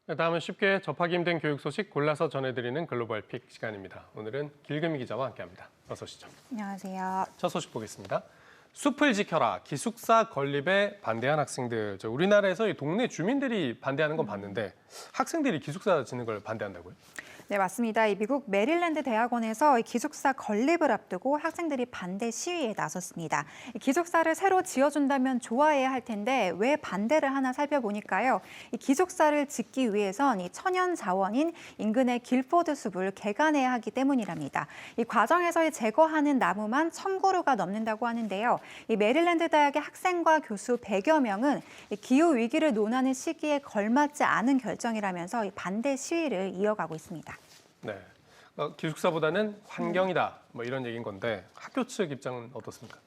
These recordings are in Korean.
네, 다음은 쉽게 접하기 힘든 교육 소식 골라서 전해드리는 글로벌 픽 시간입니다. 오늘은 길금희 기자와 함께합니다. 어서 오시죠. 안녕하세요. 첫 소식 보겠습니다. 숲을 지켜라, 기숙사 건립에 반대한 학생들. 우리나라에서 이 동네 주민들이 반대하는 건 봤는데 학생들이 기숙사 짓는 걸 반대한다고요? 네, 맞습니다. 이 미국 메릴랜드 대학원에서 이 기숙사 건립을 앞두고 학생들이 반대 시위에 나섰습니다. 이 기숙사를 새로 지어준다면 좋아해야 할 텐데 왜 반대를 하나 살펴보니까요. 이 기숙사를 짓기 위해선 이 천연 자원인 인근의 길포드 숲을 개간해야 하기 때문이랍니다. 이 과정에서 제거하는 나무만 1,000그루가 넘는다고 하는데요. 이 메릴랜드 대학의 학생과 교수 100여 명은 이 기후 위기를 논하는 시기에 걸맞지 않은 결정이라면서 이 반대 시위를 이어가고 있습니다. 네, 기숙사보다는 환경이다, 이런 얘기인 건데 학교 측 입장은 어떻습니까?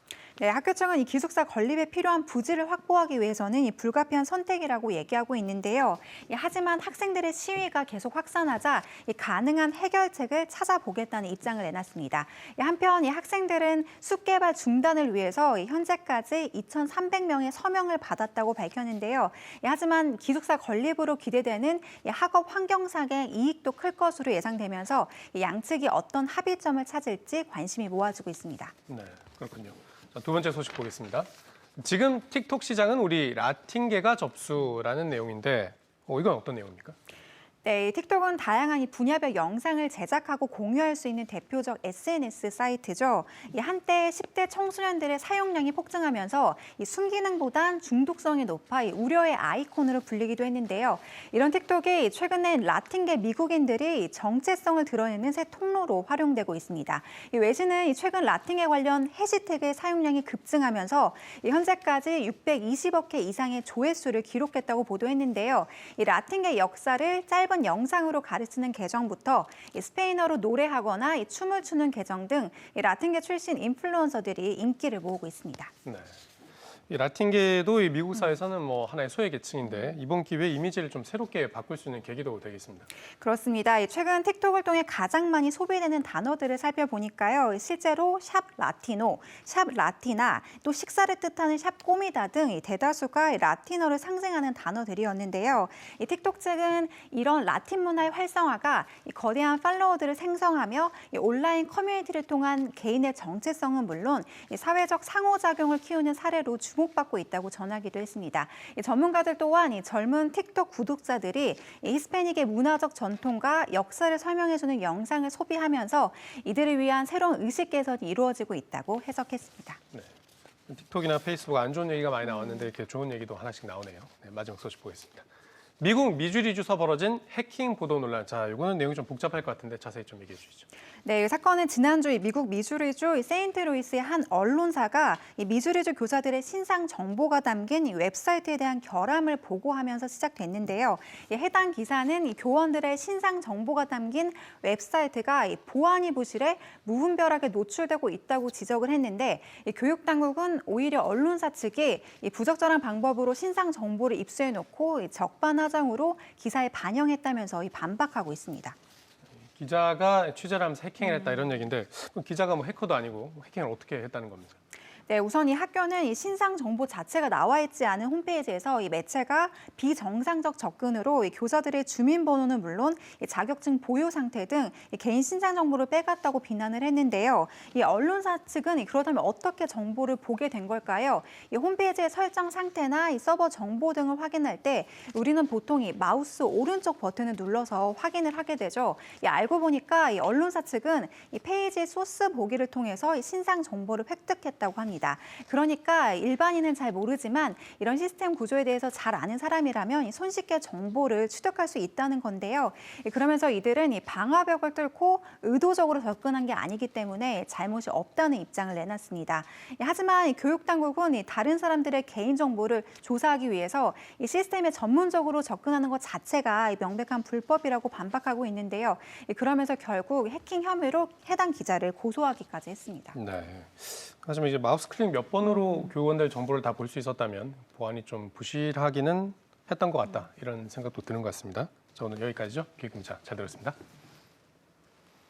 네, 학교 측은 이 기숙사 건립에 필요한 부지를 확보하기 위해서는 이 불가피한 선택이라고 얘기하고 있는데요. 하지만 학생들의 시위가 계속 확산하자 이 가능한 해결책을 찾아보겠다는 입장을 내놨습니다. 한편 이 학생들은 숲 개발 중단을 위해서 현재까지 2,300명의 서명을 받았다고 밝혔는데요. 하지만 기숙사 건립으로 기대되는 학업 환경상의 이익도 클 것으로 예상되면서 양측이 어떤 합의점을 찾을지 관심이 모아지고 있습니다. 네, 그렇군요. 자, 두 번째 소식 보겠습니다. 지금 틱톡 시장은 우리 라틴계가 접수라는 내용인데 이건 어떤 내용입니까? 네, 틱톡은 다양한 이 분야별 영상을 제작하고 공유할 수 있는 대표적 SNS 사이트죠. 한때 10대 청소년들의 사용량이 폭증하면서 순기능보단 중독성이 높아 우려의 아이콘으로 불리기도 했는데요. 이런 틱톡이 최근에 라틴계 미국인들이 정체성을 드러내는 새 통로로 활용되고 있습니다. 외신은 최근 라틴계 관련 해시태그의 사용량이 급증하면서 현재까지 620억 회 이상의 조회수를 기록했다고 보도했는데요. 이 라틴계 역사를 짧은 영상으로 가르치는 계정부터 스페인어로 노래하거나 춤을 추는 계정 등 라틴계 출신 인플루언서들이 인기를 모으고 있습니다. 네. 이 라틴계도 이 미국 사회에서는 하나의 소외 계층인데 이번 기회에 이미지를 좀 새롭게 바꿀 수 있는 계기도 되겠습니다. 그렇습니다. 최근 틱톡을 통해 가장 많이 소비되는 단어들을 살펴보니까요. 실제로 샵 라티노, 샵 라티나, 또 식사를 뜻하는 샵 꼬미다 등 대다수가 라틴어를 상징하는 단어들이었는데요. 틱톡 측은 이런 라틴 문화의 활성화가 거대한 팔로워들을 생성하며 온라인 커뮤니티를 통한 개인의 정체성은 물론 사회적 상호작용을 키우는 사례로 주목받고 있다고 전하기도 했습니다. 전문가들 또한 젊은 틱톡 구독자들이 히스패닉의 문화적 전통과 역사를 설명해주는 영상을 소비하면서 이들을 위한 새로운 의식 개선이 이루어지고 있다고 해석했습니다. 네. 틱톡이나 페이스북 안 좋은 얘기가 많이 나왔는데 이렇게 좋은 얘기도 하나씩 나오네요. 네, 마지막 소식 보겠습니다. 미국 미주리주에서 벌어진 해킹 보도 논란. 자, 이거는 내용이 좀 복잡할 것 같은데 자세히 좀 얘기해 주시죠. 네, 이 사건은 지난주 미국 미주리주 세인트루이스의 한 언론사가 이 미주리주 교사들의 신상 정보가 담긴 이 웹사이트에 대한 결함을 보고하면서 시작됐는데요. 해당 기사는 이 교원들의 신상 정보가 담긴 웹사이트가 이 보안이 부실해 무분별하게 노출되고 있다고 지적을 했는데 교육 당국은 오히려 언론사 측이 이 부적절한 방법으로 신상 정보를 입수해놓고 적반하장으로 기사에 반영했다면서 반박하고 있습니다. 기자가 취재를 하면서 해킹을 했다 이런 얘기인데 기자가 해커도 아니고 해킹을 어떻게 했다는 겁니까? 네, 우선 이 학교는 이 신상 정보 자체가 나와 있지 않은 홈페이지에서 이 매체가 비정상적 접근으로 이 교사들의 주민번호는 물론 이 자격증 보유 상태 등 이 개인 신상 정보를 빼갔다고 비난을 했는데요. 이 언론사 측은 그렇다면 어떻게 정보를 보게 된 걸까요? 이 홈페이지의 설정 상태나 이 서버 정보 등을 확인할 때 우리는 보통 이 마우스 오른쪽 버튼을 눌러서 확인을 하게 되죠. 알고 보니까 이 언론사 측은 이 페이지 소스 보기를 통해서 이 신상 정보를 획득했다고 합니다. 그러니까 일반인은 잘 모르지만 이런 시스템 구조에 대해서 잘 아는 사람이라면 손쉽게 정보를 취득할 수 있다는 건데요. 그러면서 이들은 이 방화벽을 뚫고 의도적으로 접근한 게 아니기 때문에 잘못이 없다는 입장을 내놨습니다. 하지만 교육 당국은 다른 사람들의 개인 정보를 조사하기 위해서 이 시스템에 전문적으로 접근하는 것 자체가 명백한 불법이라고 반박하고 있는데요. 그러면서 결국 해킹 혐의로 해당 기자를 고소하기까지 했습니다. 네. 하지만 이제 마우스 클릭 몇 번으로 교원들 정보를 다 볼 수 있었다면 보안이 좀 부실하기는 했던 것 같다 이런 생각도 드는 것 같습니다. 자, 오늘 여기까지죠. 기획 기자 잘 들었습니다.